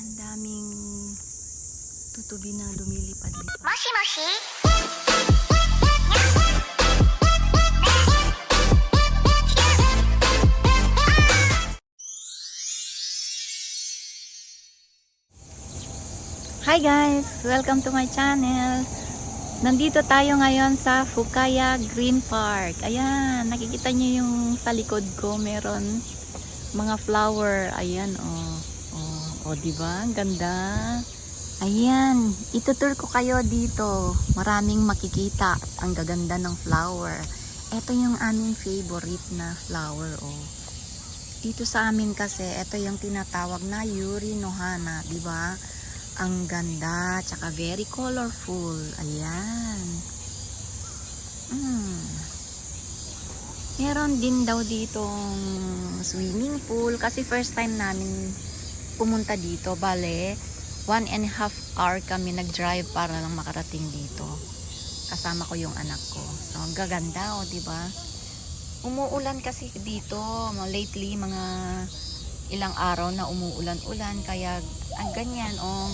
Ang daming tutubi na lumilipad-lipad. Moshi moshi. Hi guys! Welcome to my channel. Nandito tayo ngayon sa Fukaya Green Park. Ayan, nakikita niyo yung sa likod ko, meron mga flower. Ayan, oh. Oh, di ba? Ang ganda. Ayan, itutur ko kayo dito. Maraming makikita. Ang gaganda ng flower. Ito yung aming favorite na flower, oh. Dito sa amin kasi, ito yung tinatawag na Yuri no Hana, di ba? Ang ganda, tsaka very colorful. Ayan. Meron din daw ditong swimming pool kasi first time namin pumunta dito. Bale, 1.5 hour kami nag-drive para lang makarating dito. Kasama ko yung anak ko. So, ang gaganda, oh, diba? Umuulan kasi dito. Lately, mga ilang araw na umuulan-ulan. Kaya, ang ganyan, oh,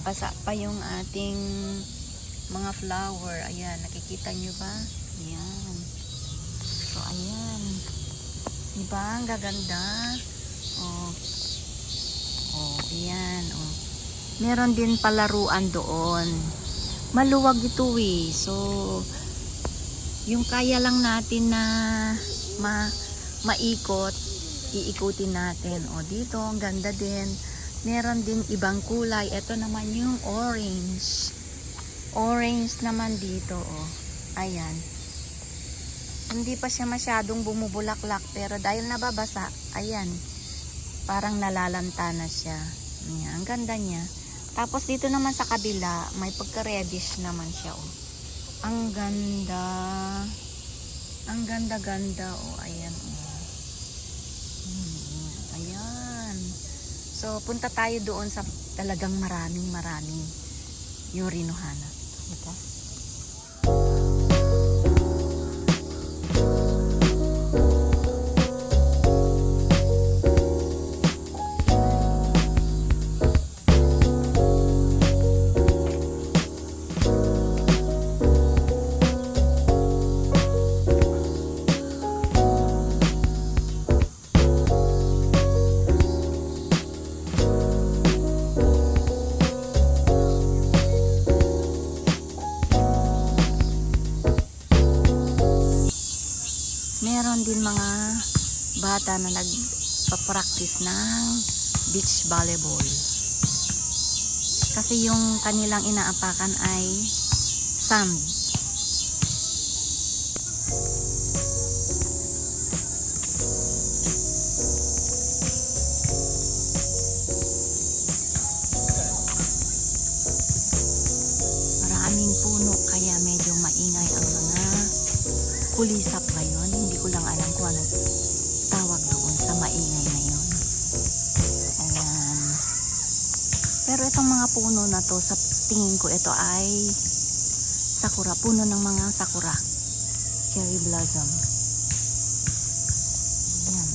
basa pa yung ating mga flower. Ayan, nakikita nyo ba? Ayan. So, ayan. Diba? Ang gaganda. Oh. Oh, ayan. Oh. Meron din palaruan doon. Maluwag ito eh. So, yung kaya lang natin na maikot, iikutin natin. O, dito, ang ganda din. Meron din ibang kulay. Ito naman yung orange. Orange naman dito, oh. Ayan. Hindi pa siya masyadong bumubulaklak, pero dahil nababasa, ayan. Parang nalalanta na siya. Ayan, ang ganda niya. Tapos dito naman sa kabila, may pagka-reddish naman siya, oh. Ang ganda. Ang ganda-ganda, oh. Ayan, oh. So, punta tayo doon sa talagang maraming Yuri no Hana. Ito. Meron din mga bata na nagpa-practice ng beach volleyball. Kasi yung kanilang inaapakan ay sand. Maraming puno kaya medyo maingay ang mga kulisap ngayon. Hindi ko lang alam kung ano tawag doon sa maingay na yun. Ayan. Pero itong mga puno na to, sa tingin ko ito ay sakura. Puno ng mga sakura. Cherry blossom. Ayan.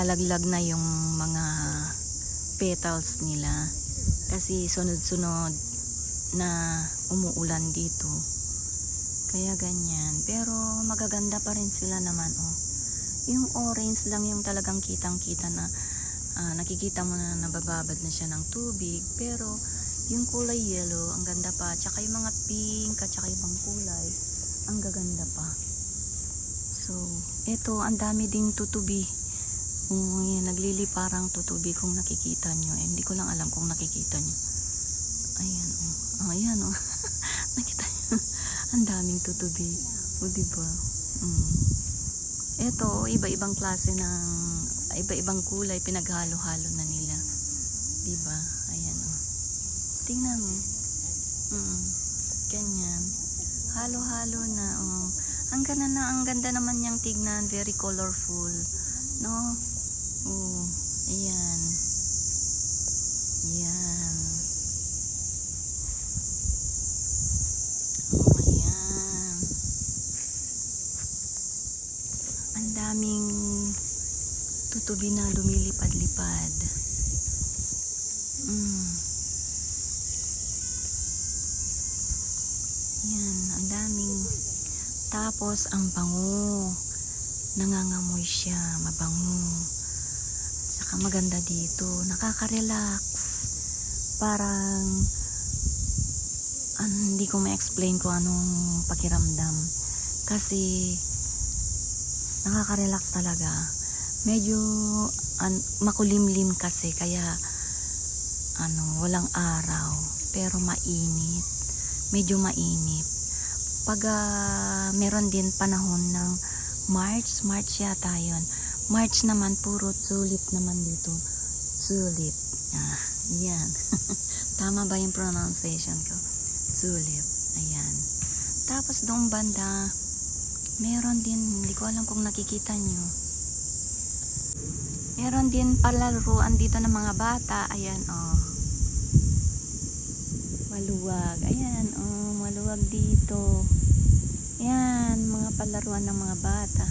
naglalaglag na yung mga petals nila kasi sunod-sunod na umuulan dito, kaya ganyan. Pero magaganda pa rin sila naman, oh. Yung orange lang yung talagang kitang-kita na nakikita mo na nabababad na siya ng tubig, pero yung kulay yellow ang ganda pa, tsaka yung mga pink at tsaka ibang kulay ang gaganda pa. So eto, ang dami ding tutubi. Yan, nagliliparang tutubi kung nakikita nyo. Hindi ko lang alam kung nakikita nyo. Ayan, oh. Ayan, oh. Nakita nyo? Ang daming tutubi. O, diba? Eto, iba-ibang klase ng iba-ibang kulay, pinaghalo-halo na nila. Diba? Ayan, oh. Tingnan mo. Ganyan. Halo-halo na, oh. Ang ganda naman niyang tignan. Very colorful. No? Oh, ayan. Ayan. Oh, ayan. Ang daming tutubi na lumilipad-lipad. Yan, ang daming. Tapos ang bango. Nangangamoy siya, mabango. Saka maganda dito, nakaka-relax. Parang hindi ko ma-explain kung anong pakiramdam. Kasi nakaka-relax talaga. Medyo makulimlim kasi, kaya walang araw, pero mainit. Medyo mainit. Pag meron din panahon ng March yata yun. March naman, puro tulip naman dito. Tulip. Yan. Tama ba yung pronunciation ko? Tulip. Ayan. Tapos doong banda, meron din, hindi ko alam kung nakikita nyo. Meron din palaruan dito ng mga bata. Ayan, oh. Maluwag. Ayan, oh. Maluwag dito. Yan, mga palaruan ng mga bata.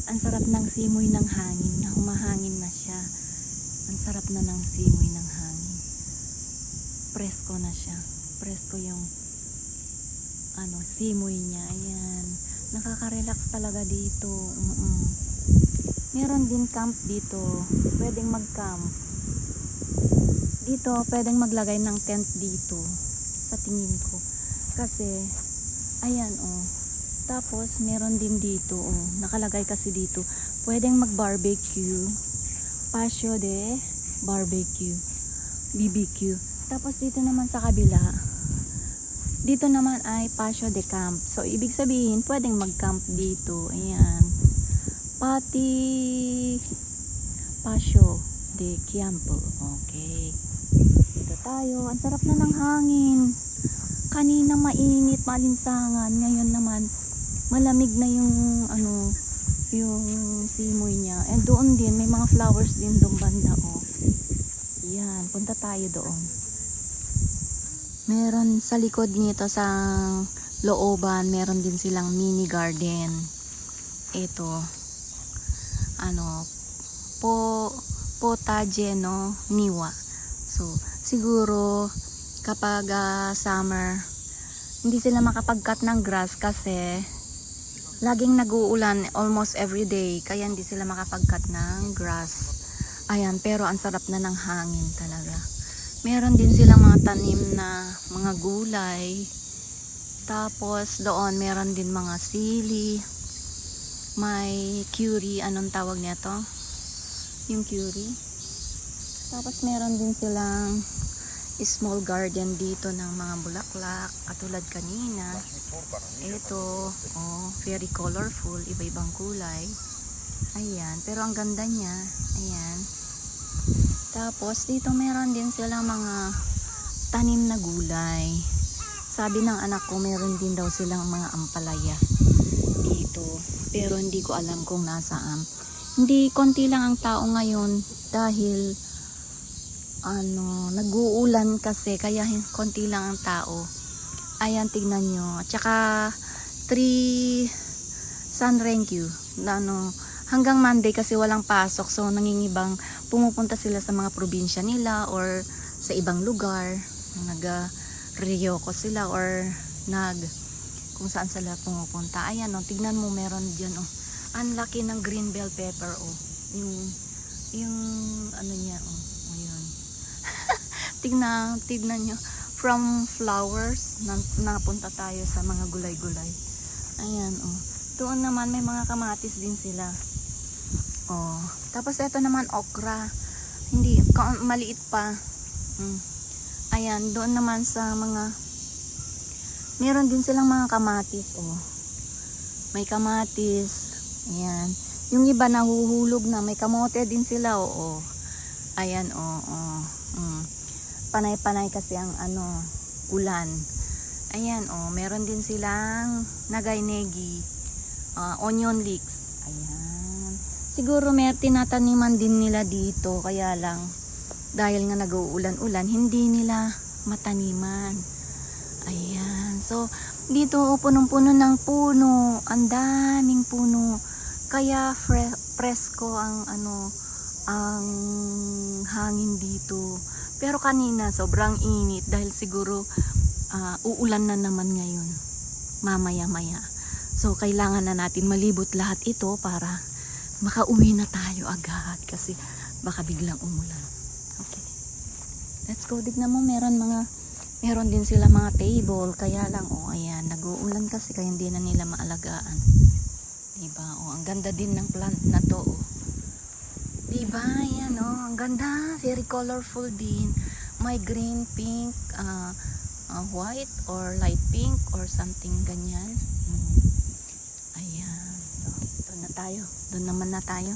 Ang sarap ng simoy ng hangin, na humahangin na siya. Ang sarap na ng simoy ng hangin. Presko na siya. Presko yung simoy niya. Ayan. Nakaka-relax talaga dito. Meron din camp dito. Pwedeng mag-camp. Dito, pwedeng maglagay ng tent dito. Sa tingin ko. Kasi ayan, oh. Tapos meron din dito, oh. Nakalagay kasi dito, pwedeng mag-barbecue. Patio de barbecue. BBQ. Tapos dito naman sa kabila, dito naman ay patio de camp. So ibig sabihin, pwedeng mag-camp dito. Ayan. Patio de campo. Okay. Dito tayo. Ang sarap na ng hangin. Kanina mainit, malinsangan, ngayon naman malamig na yung yung simoy niya. And doon din may mga flowers din doon banda, oh. Yan, punta tayo doon. Meron sa likod nito sa looban, meron din silang mini garden. Ito potaje no niwa. So siguro kapag summer, hindi sila makapag-cut ng grass kasi laging nag-uulan almost every day, kaya hindi sila makapag-cut ng grass. Ayan, pero ang sarap na ng hangin talaga. Meron din silang mga tanim na mga gulay. Tapos doon meron din mga sili. May curry, anong tawag nito? Yung curry. Tapos meron din silang small garden dito ng mga bulaklak katulad kanina. Ito, oh, very colorful, iba-ibang kulay. Ayan, pero ang ganda niya. Ayan. Tapos dito meron din silang mga tanim na gulay. Sabi ng anak ko, meron din daw silang mga ampalaya dito, pero hindi ko alam kung nasaan. Hindi, konti lang ang tao ngayon dahil nag-uulan kasi, kaya konti lang ang tao. Ayan, tignan nyo. At saka 3 sun renju na hanggang Monday kasi walang pasok. So nangingibang pumupunta sila sa mga probinsya nila or sa ibang lugar. Nag-Ryoko sila or kung saan sila pumupunta. Ayan oh, tignan mo meron diyan oh. Ang laki ng green bell pepper oh. Yung ano niya oh. Ayun. tignan nyo. From flowers, napunta tayo sa mga gulay-gulay. Ayan oh. Doon naman may mga kamatis din sila. Oh. Tapos ito naman okra. Hindi, maliit pa. Ayan, doon naman sa mga meron din silang mga kamatis oh. May kamatis. Ayan. Yung iba nahuhulog na, may kamote din sila oo. Ayan oh. Panay-panay kasi ang ulan. Ayan oh, meron din silang nagaynegi, onion leeks. Ayan. Siguro may tinataniman din nila dito, kaya lang dahil nga nag-uulan-ulan, hindi nila mataniman. Ayan. So, dito punong-puno ng puno. Ang daming puno. Kaya presko ang ang hangin dito. Pero kanina sobrang init dahil siguro uulan na naman ngayon. Mamaya-maya. So, kailangan na natin malibot lahat ito para makauwi na tayo agad kasi baka biglang umulan. Okay. Let's go. Tignan mo, meron din sila mga table, kaya lang ayan, nag-uulan kasi kaya hindi na nila maalagaan. Diba? Ang ganda din ng plant na to. Diba? Ayan ang ganda, very colorful din. May green, pink, white or light pink or something ganyan. Ayan. So, doon naman na tayo.